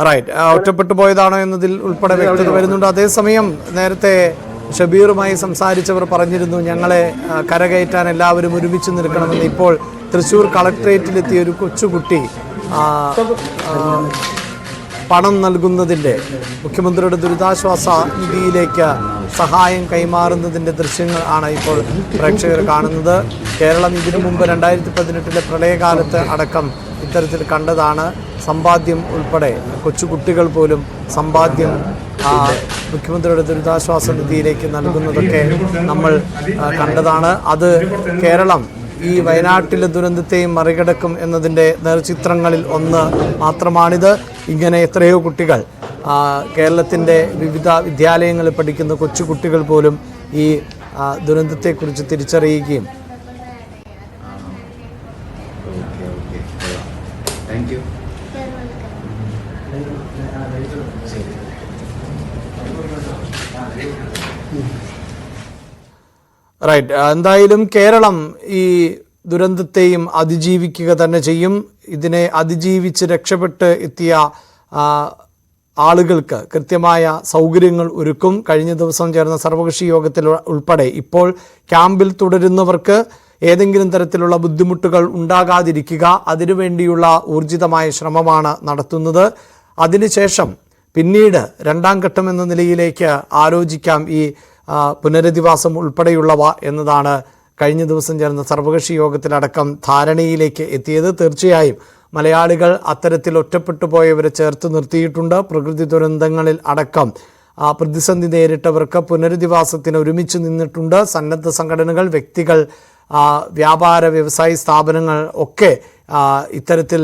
Right, ഒറ്റപ്പെട്ടു പോയതാണോ എന്നതിൽ ഉൾപ്പെടെ വ്യക്തത വരുന്നുണ്ട്. അതേസമയം നേരത്തെ ഷബീറുമായി സംസാരിച്ചവർ പറഞ്ഞിരുന്നു ഞങ്ങളെ കരകയറ്റാൻ എല്ലാവരും ഒരുമിച്ച് നിൽക്കണമെന്ന്. ഇപ്പോൾ തൃശ്ശൂർ കളക്ട്രേറ്റിലെത്തിയ ഒരു കൊച്ചുകുട്ടി പണം നൽകുന്നതിൻ്റെ, മുഖ്യമന്ത്രിയുടെ ദുരിതാശ്വാസ നിധിയിലേക്ക് സഹായം കൈമാറുന്നതിൻ്റെ ദൃശ്യങ്ങൾ ആണ് ഇപ്പോൾ പ്രേക്ഷകർ കാണുന്നത്. കേരളം ഇതിനു മുമ്പ് 2018 പ്രളയകാലത്ത് അടക്കം ഇത്തരത്തിൽ കണ്ടതാണ്. സമ്പാദ്യം ഉൾപ്പെടെ കൊച്ചുകുട്ടികൾ പോലും സമ്പാദ്യം മുഖ്യമന്ത്രിയുടെ ദുരിതാശ്വാസ നിധിയിലേക്ക് നൽകുന്നതൊക്കെ നമ്മൾ കണ്ടതാണ്. അത് കേരളം ഈ വയനാട്ടിലെ ദുരന്തത്തെയും മറികടക്കും എന്നതിൻ്റെ നേർചിത്രങ്ങളിൽ ഒന്ന് മാത്രമാണിത്. ഇങ്ങനെ എത്രയോ കുട്ടികൾ, കേരളത്തിൻ്റെ വിവിധ വിദ്യാലയങ്ങളിൽ പഠിക്കുന്ന കൊച്ചുകുട്ടികൾ പോലും ഈ ദുരന്തത്തെക്കുറിച്ച് തിരിച്ചറിയുകയും റൈറ്റ്, എന്തായാലും കേരളം ഈ ദുരന്തത്തെയും അതിജീവിക്കുക തന്നെ ചെയ്യും. ഇതിനെ അതിജീവിച്ച് രക്ഷപ്പെട്ട് എത്തിയ ആളുകൾക്ക് കൃത്യമായ സൗകര്യങ്ങൾ ഒരുക്കും. കഴിഞ്ഞ ദിവസം ചേർന്ന സർവകക്ഷി യോഗത്തിൽ ഉൾപ്പെടെ ഇപ്പോൾ ക്യാമ്പിൽ തുടരുന്നവർക്ക് ഏതെങ്കിലും തരത്തിലുള്ള ബുദ്ധിമുട്ടുകൾ ഉണ്ടാകാതിരിക്കുക, അതിനുവേണ്ടിയുള്ള ഊർജിതമായ ശ്രമമാണ് നടത്തുന്നത്. അതിനുശേഷം പിന്നീട് രണ്ടാം ഘട്ടം എന്ന നിലയിലേക്ക് ആലോചിക്കാം ഈ പുനരധിവാസം ഉൾപ്പെടെയുള്ളവ എന്നതാണ് കഴിഞ്ഞ ദിവസം ചേർന്ന സർവകക്ഷി യോഗത്തിലടക്കം ധാരണയിലേക്ക് എത്തിയത്. തീർച്ചയായും മലയാളികൾ അത്തരത്തിൽ ഒറ്റപ്പെട്ടു പോയവരെ ചേർത്ത് നിർത്തിയിട്ടുണ്ട്. പ്രകൃതി ദുരന്തങ്ങളിൽ അടക്കം പ്രതിസന്ധി നേരിട്ടവർക്ക് പുനരധിവാസത്തിന് ഒരുമിച്ച് നിന്നിട്ടുണ്ട്. സന്നദ്ധ സംഘടനകൾ, വ്യക്തികൾ, വ്യാപാര വ്യവസായ സ്ഥാപനങ്ങൾ ഒക്കെ ഇത്തരത്തിൽ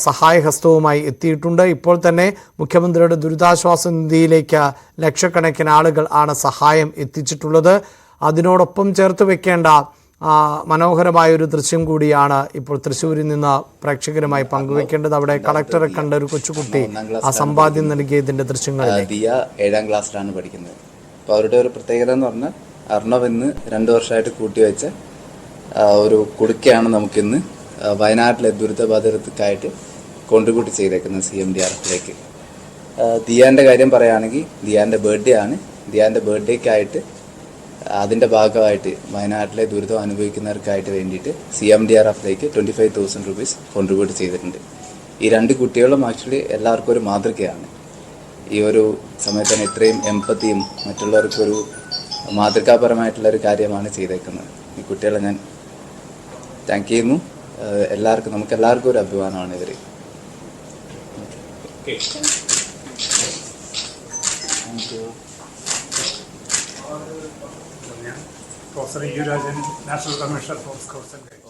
സഹായഹസ്തവുമായി എത്തിയിട്ടുണ്ട്. ഇപ്പോൾ തന്നെ മുഖ്യമന്ത്രിയുടെ ദുരിതാശ്വാസ നിധിയിലേക്ക് ലക്ഷക്കണക്കിന് ആളുകൾ ആണ് സഹായം എത്തിച്ചിട്ടുള്ളത്. അതിനോടൊപ്പം ചേർത്ത് വെക്കേണ്ട മനോഹരമായൊരു ദൃശ്യം കൂടിയാണ് ഇപ്പോൾ തൃശ്ശൂരിൽ നിന്ന് പ്രേക്ഷകരുമായി പങ്കുവെക്കേണ്ടത്. അവിടെ കളക്ടറെ കണ്ട ഒരു കൊച്ചുകുട്ടി ആ സമ്പാദ്യം നൽകിയതിൻ്റെ ദൃശ്യങ്ങൾ. ദിയ 7ാം ക്ലാസ്സിലാണ് പഠിക്കുന്നത്. അപ്പോൾ അവരുടെ ഒരു പ്രത്യേകത എന്ന് പറഞ്ഞാൽ അർണവ് ഇന്ന് 2 വർഷമായിട്ട് കൂട്ടിവെച്ച ഒരു കുടുക്കയാണ് നമുക്കിന്ന് വയനാട്ടിലെ ദുരിതബാധിതർക്കായിട്ട് കോൺട്രിബ്യൂട്ട് ചെയ്തേക്കുന്നത് CMDRFിലേക്ക്. ദിയാൻ്റെ കാര്യം പറയുകയാണെങ്കിൽ ദിയാൻ്റെ ബർത്ത്ഡേ ആണ്. ദിയാൻ്റെ ബർത്ത്ഡേക്കായിട്ട് അതിൻ്റെ ഭാഗമായിട്ട് വയനാട്ടിലെ ദുരിതം അനുഭവിക്കുന്നവർക്കായിട്ട് വേണ്ടിയിട്ട് CMDRFിലേക്ക് 25,000 രൂപീസ് കോൺട്രിബ്യൂട്ട് ചെയ്തിട്ടുണ്ട്. ഈ 2 കുട്ടികളും ആക്ച്വലി എല്ലാവർക്കും ഒരു മാതൃകയാണ്. ഈ ഒരു സമയത്താണ് ഇത്രയും എമ്പത്തിയും മറ്റുള്ളവർക്കൊരു മാതൃകാപരമായിട്ടുള്ളൊരു കാര്യമാണ് ചെയ്തേക്കുന്നത്. ഈ കുട്ടികളെ ഞാൻ താങ്ക് ചെയ്യുന്നു. നമുക്ക് എല്ലാവർക്കും ഒരു അഭിമാനമാണ് ഇവർ. Professor U Rajan, national commissioner for scouts and guides.